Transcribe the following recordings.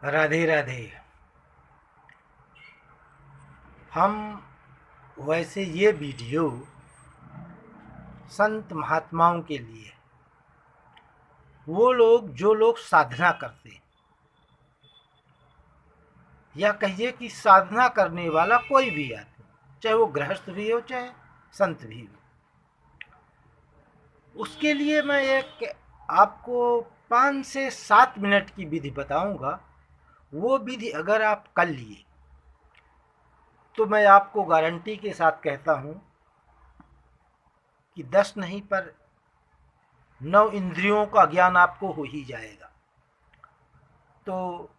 राधे राधे। हम वैसे ये वीडियो संत महात्माओं के लिए, वो लोग जो लोग साधना करते, या कहिए कि साधना करने वाला कोई भी आदमी, चाहे वो गृहस्थ भी हो चाहे संत भी हो, उसके लिए मैं एक आपको 5 से 7 मिनट की विधि बताऊंगा। वो विधि अगर आप कर लिए तो मैं आपको गारंटी के साथ कहता हूं कि 10 नहीं पर 9 इंद्रियों का ज्ञान आपको हो ही जाएगा। तो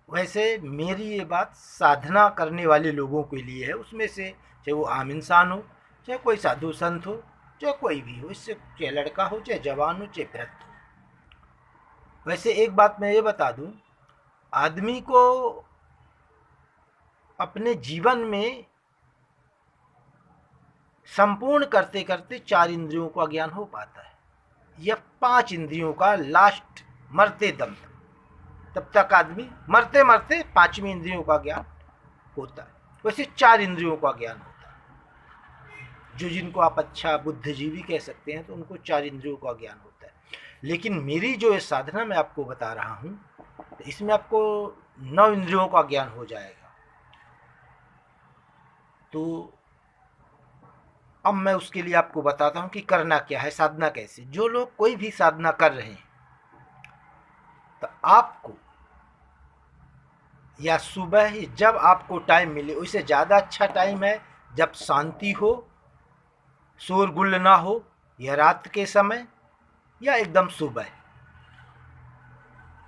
वैसे मेरी ये बात साधना करने वाले लोगों के लिए है, उसमें से चाहे वो आम इंसान हो, चाहे कोई साधु संत हो, चाहे कोई भी हो, इससे चाहे लड़का हो चाहे जवान हो चाहे वृद्ध हो। वैसे एक बात मैं ये बता दूं, आदमी को अपने जीवन में संपूर्ण करते करते 4 इंद्रियों का ज्ञान हो पाता है, या 5 इंद्रियों का लास्ट मरते दम तब तक आदमी मरते मरते 5वीं इंद्रियों का ज्ञान होता है। वैसे 4 इंद्रियों का ज्ञान होता है, जो जिनको आप अच्छा बुद्धिजीवी कह सकते हैं, तो उनको 4 इंद्रियों का ज्ञान होता है। लेकिन मेरी जो ये साधना मैं आपको बता रहा हूँ, इसमें आपको 9 इंद्रियों का ज्ञान हो जाएगा। तो अब मैं उसके लिए आपको बताता हूँ कि करना क्या है, साधना कैसे। जो लोग कोई भी साधना कर रहे हैं, तो आपको या सुबह जब आपको टाइम मिले, उससे ज़्यादा अच्छा टाइम है जब शांति हो, शोरगुल ना हो, या रात के समय या एकदम सुबह।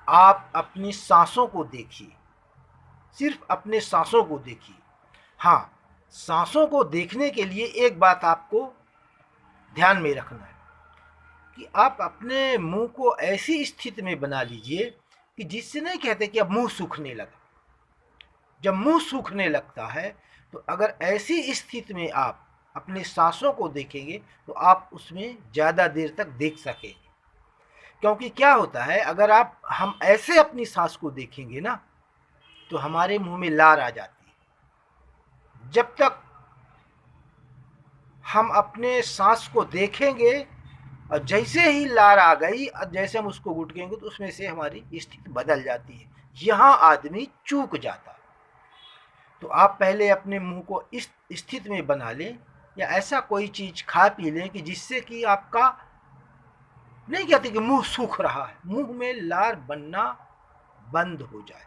आप अपनी सांसों को देखिए, सिर्फ अपने सांसों को देखिए। हाँ, सांसों को देखने के लिए एक बात आपको ध्यान में रखना है कि आप अपने मुंह को ऐसी स्थिति में बना लीजिए कि जिससे नहीं कहते कि अब मुंह सूखने लगा। जब मुंह सूखने लगता है, तो अगर ऐसी स्थिति में आप अपने सांसों को देखेंगे तो आप उसमें ज़्यादा देर तक देख सकेंगे। क्योंकि क्या होता है, अगर हम ऐसे अपनी सांस को देखेंगे ना, तो हमारे मुंह में लार आ जाती है। जब तक हम अपने सांस को देखेंगे और जैसे ही लार आ गई और जैसे हम उसको गुटकेंगे, तो उसमें से हमारी स्थिति बदल जाती है। यहाँ आदमी चूक जाता है। तो आप पहले अपने मुंह को इस स्थिति में बना लें, या ऐसा कोई चीज़ खा पी लें कि जिससे कि आपका, नहीं कहते कि मुंह सूख रहा है, मुंह में लार बनना बंद हो जाए।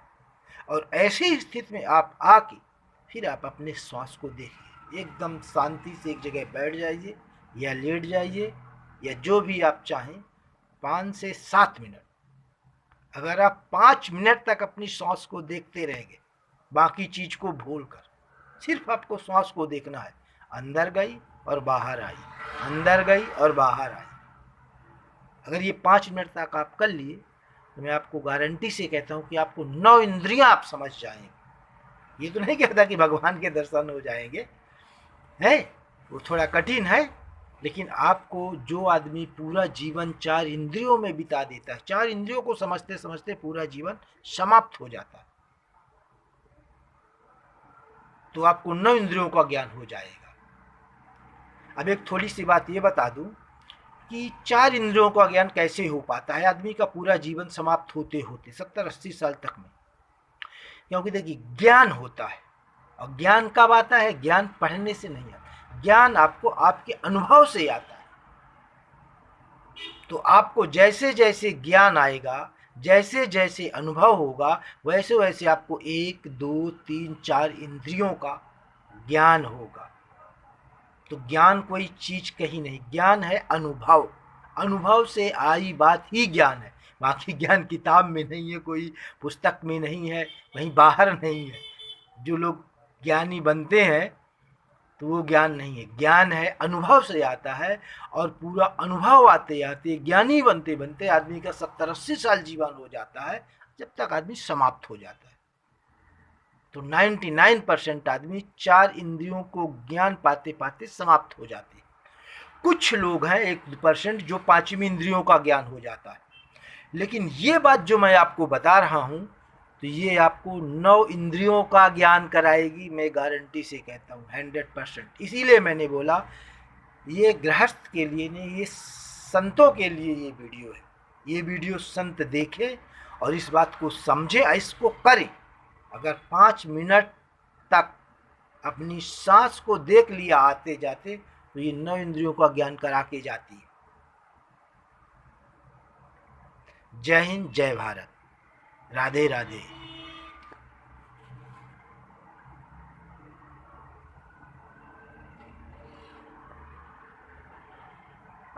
और ऐसी स्थिति में आप आके फिर आप अपने श्वास को देखिए। एकदम शांति से एक जगह बैठ जाइए या लेट जाइए, या जो भी आप चाहें। 5 से 7 मिनट, अगर आप 5 मिनट तक अपनी सांस को देखते रहेंगे, बाकी चीज को भूल कर, सिर्फ आपको सांस को देखना है। अंदर गई और बाहर आई, अंदर गई और बाहर आई। अगर ये 5 मिनट तक आप कर लिए, तो मैं आपको गारंटी से कहता हूँ कि आपको 9 इंद्रियां आप समझ जाएंगे। ये तो नहीं कहता कि भगवान के दर्शन हो जाएंगे, है वो थोड़ा कठिन है। लेकिन आपको, जो आदमी पूरा जीवन 4 इंद्रियों में बिता देता है, 4 इंद्रियों को समझते समझते पूरा जीवन समाप्त हो जाता है, तो आपको 9 इंद्रियों का ज्ञान हो जाएगा। अब एक थोड़ी सी बात ये बता दूं कि 4 इंद्रियों का ज्ञान कैसे हो पाता है आदमी का पूरा जीवन समाप्त होते होते 70-80 साल तक में। क्योंकि देखिए, ज्ञान होता है, और ज्ञान कब आता है? ज्ञान पढ़ने से नहीं आता, ज्ञान आपको आपके अनुभव से आता है। तो आपको जैसे जैसे ज्ञान आएगा, जैसे जैसे अनुभव होगा, वैसे वैसे आपको 1 2 3 4 इंद्रियों का ज्ञान होगा। तो ज्ञान कोई चीज कहीं नहीं, ज्ञान है अनुभव। अनुभव से आई बात ही ज्ञान है। बाकी ज्ञान किताब में नहीं है, कोई पुस्तक में नहीं है, कहीं बाहर नहीं है। जो लोग ज्ञानी बनते हैं, तो वो ज्ञान नहीं है, ज्ञान है अनुभव से आता है। और पूरा अनुभव आते आते, ज्ञानी बनते बनते आदमी का 70-80 साल जीवन हो जाता है, जब तक आदमी समाप्त हो जाता है। तो 99% आदमी 4 इंद्रियों को ज्ञान पाते पाते समाप्त हो जाते हैं। कुछ लोग हैं 1% जो 5वीं इंद्रियों का ज्ञान हो जाता है। लेकिन ये बात जो मैं आपको बता रहा हूं, तो ये आपको 9 इंद्रियों का ज्ञान कराएगी, मैं गारंटी से कहता हूँ 100%। इसीलिए मैंने बोला ये गृहस्थ के लिए नहीं, ये संतों के लिए ये वीडियो है। ये वीडियो संत देखें और इस बात को समझे, इसको करें। अगर 5 मिनट तक अपनी सांस को देख लिया आते जाते तो ये 9 इंद्रियों का ज्ञान करा के जाती है। जय हिंद, जय भारत, राधे राधे।